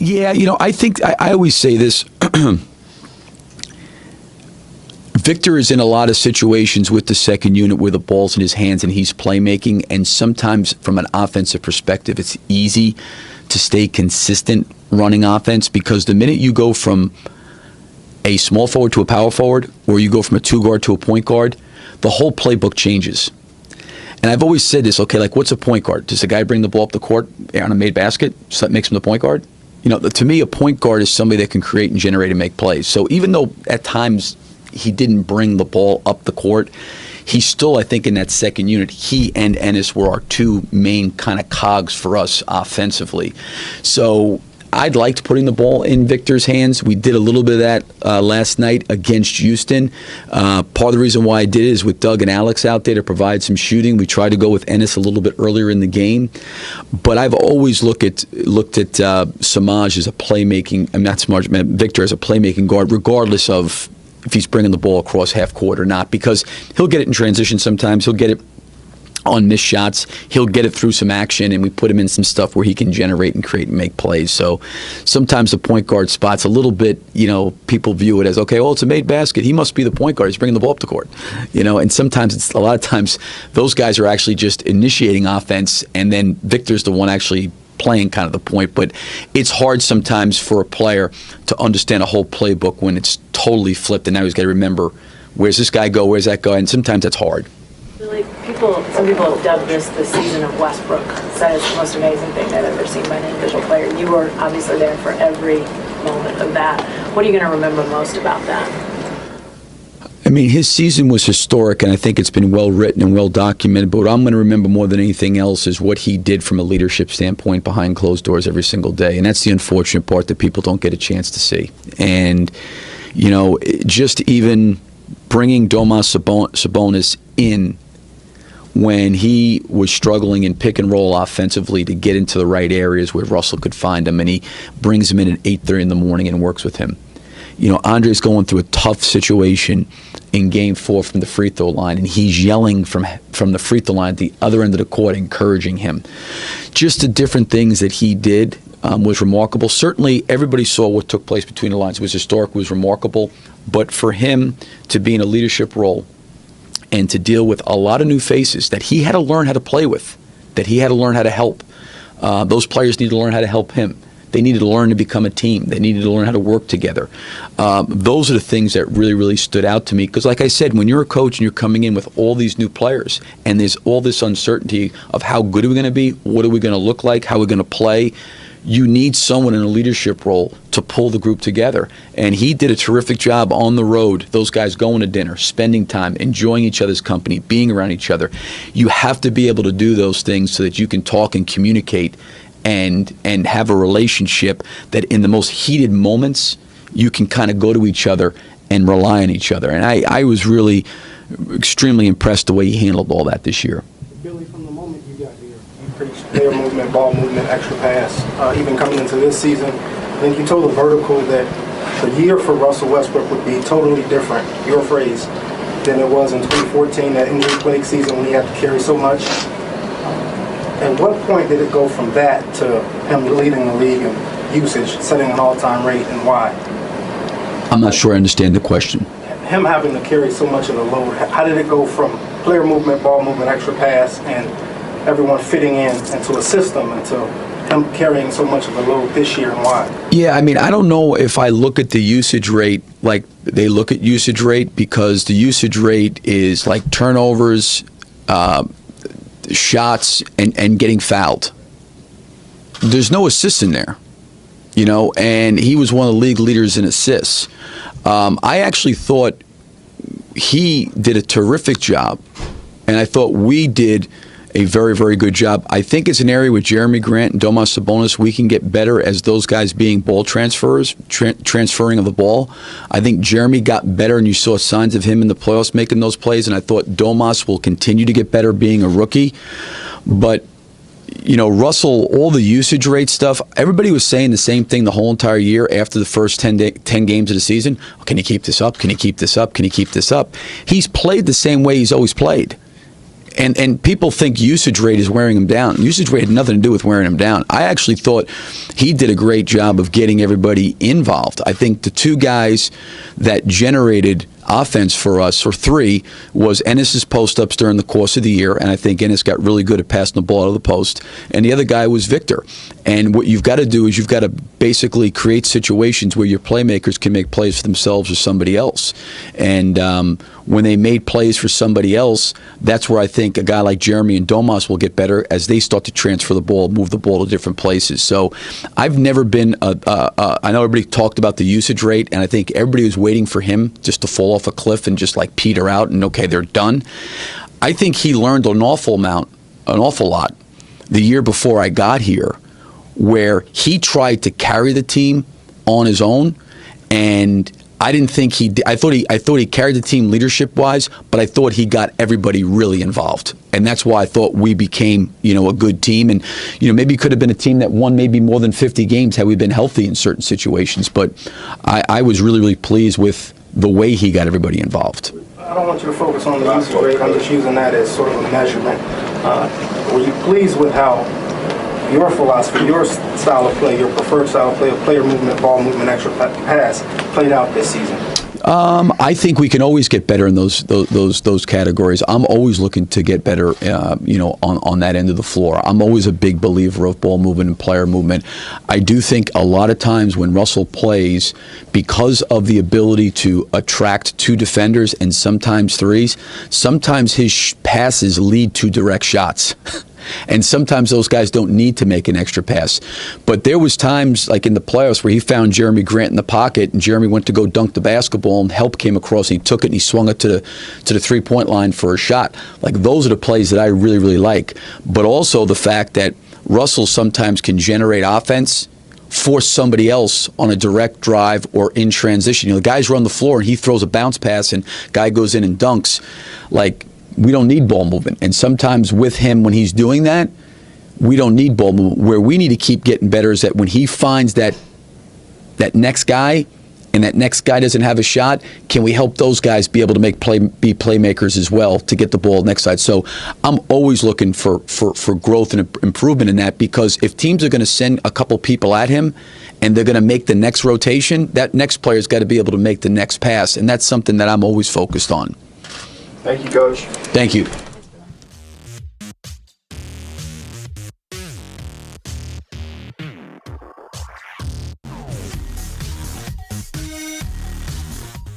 Yeah, I think I always say this. Victor is in a lot of situations with the second unit where the ball's in his hands and he's playmaking, and sometimes from an offensive perspective, it's easy to stay consistent running offense because the minute you go from a small forward to a power forward, or you go from a two guard to a point guard, the whole playbook changes. And I've always said this, okay, like what's a point guard? Does a guy bring the ball up the court on a made basket, so that makes him the point guard? To me, a point guard is somebody that can create and generate and make plays. So even though at times he didn't bring the ball up the court, he still, I think, in that second unit, he and Ennis were our two main kind of cogs for us offensively. So I'd liked putting the ball in Victor's hands. We did a little bit of that last night against Houston. Part of the reason why I did it is with Doug and Alex out there to provide some shooting. We tried to go with Ennis a little bit earlier in the game. But I've always looked at Samaj as a playmaking, Victor as a playmaking guard, regardless of if he's bringing the ball across half court or not, because he'll get it in transition sometimes. He'll get it on missed shots. He'll get it through some action, and we put him in some stuff where he can generate and create and make plays. So sometimes the point guard spot's a little bit, people view it as, okay, well, it's a made basket. He must be the point guard. He's bringing the ball up the court. And sometimes a lot of times those guys are actually just initiating offense, and then Victor's the one actually playing kind of the point. But it's hard sometimes for a player to understand a whole playbook when it's totally flipped, and now he's got to remember, where's this guy go, where's that go, and sometimes that's hard. Some people have dubbed this the season of Westbrook. Said it's the most amazing thing they've ever seen by an individual player. You were obviously there for every moment of that. What are you going to remember most about that? I mean, his season was historic, and I think it's been well written and well documented. But what I'm going to remember more than anything else is what he did from a leadership standpoint behind closed doors every single day. And that's the unfortunate part that people don't get a chance to see. And, just even bringing Domas Sabonis in when he was struggling in pick and roll offensively to get into the right areas where Russell could find him, and he brings him in at 8:30 in the morning and works with him. Andre's going through a tough situation in Game 4 from the free throw line, and he's yelling from the free throw line at the other end of the court, encouraging him. Just the different things that he did was remarkable. Certainly, everybody saw what took place between the lines. It was historic, it was remarkable. But for him to be in a leadership role and to deal with a lot of new faces that he had to learn how to play with, that he had to learn how to help, those players need to learn how to help him. They needed to learn to become a team. They needed to learn how to work together. Those are the things that really, really stood out to me. Because like I said, when you're a coach and you're coming in with all these new players and there's all this uncertainty of how good are we going to be, what are we going to look like, how are we going to play, you need someone in a leadership role to pull the group together. And he did a terrific job on the road, those guys going to dinner, spending time, enjoying each other's company, being around each other. You have to be able to do those things so that you can talk and communicate and have a relationship that in the most heated moments, you can kind of go to each other and rely on each other. And I was really extremely impressed the way he handled all that this year. Billy, from the moment you got here, you preached player movement, ball movement, extra pass. Even coming into this season, I think you told the Vertical that the year for Russell Westbrook would be totally different, your phrase, than it was in 2014, that injury-plagued season when he had to carry so much. At what point did it go from that to him leading the league in usage, setting an all-time rate, and why? I'm not sure I understand the question. Him having to carry so much of the load, how did it go from player movement, ball movement, extra pass, and everyone fitting in into a system until him carrying so much of the load this year, and why? Yeah, I mean, I don't know if I look at the usage rate like they look at usage rate, because the usage rate is like turnovers, shots, and getting fouled. There's no assists in there, and he was one of the league leaders in assists. I actually thought he did a terrific job, and I thought we did a very, very good job. I think it's an area with Jeremy Grant and Domas Sabonis we can get better as those guys being ball transferring of the ball. I think Jeremy got better, and you saw signs of him in the playoffs making those plays, and I thought Domas will continue to get better being a rookie. But, Russell, all the usage rate stuff, everybody was saying the same thing the whole entire year after the first 10 games of the season. Can he keep this up? Can he keep this up? Can he keep this up? He's played the same way he's always played. And people think usage rate is wearing him down. Usage rate had nothing to do with wearing him down. I actually thought he did a great job of getting everybody involved. I think the two guys that generated offense for us, or three, was Ennis's post-ups during the course of the year, and I think Ennis got really good at passing the ball out of the post, and the other guy was Victor. And what you've got to do is you've got to basically create situations where your playmakers can make plays for themselves or somebody else. And when they made plays for somebody else, that's where I think a guy like Jeremy and Domas will get better as they start to transfer the ball, move the ball to different places. So I've never been, I know everybody talked about the usage rate, and I think everybody was waiting for him just to fall off a cliff and just like peter out and okay, they're done. I think he learned an awful lot the year before I got here, where he tried to carry the team on his own, and I didn't think he did. I thought he carried the team leadership wise, but I thought he got everybody really involved, and that's why I thought we became a good team. And maybe it could have been a team that won maybe more than 50 games had we been healthy in certain situations. But I was really pleased with the way he got everybody involved. I don't want you to focus on the usage rate. I'm just using that as sort of a measurement. Were you pleased with how your philosophy, your style of play, your preferred style of play, player movement, ball movement, extra pass, played out this season? I think we can always get better in those categories. I'm always looking to get better, on that end of the floor. I'm always a big believer of ball movement and player movement. I do think a lot of times when Russell plays, because of the ability to attract two defenders and sometimes threes, sometimes his passes lead to direct shots. And sometimes those guys don't need to make an extra pass. But there was times, like in the playoffs, where he found Jeremy Grant in the pocket, and Jeremy went to go dunk the basketball, and help came across, and he took it, and he swung it to the three-point line for a shot. Like, those are the plays that I really like. But also the fact that Russell sometimes can generate offense, force somebody else on a direct drive or in transition. The guys run the floor, and he throws a bounce pass, and guy goes in and dunks. Like, we don't need ball movement. And sometimes with him, when he's doing that, we don't need ball movement. Where we need to keep getting better is that when he finds that next guy, and that next guy doesn't have a shot, can we help those guys be able to be playmakers as well to get the ball next side? So I'm always looking for growth and improvement in that, because if teams are going to send a couple people at him and they're going to make the next rotation, that next player's got to be able to make the next pass, and that's something that I'm always focused on. Thank you, Coach. Thank you.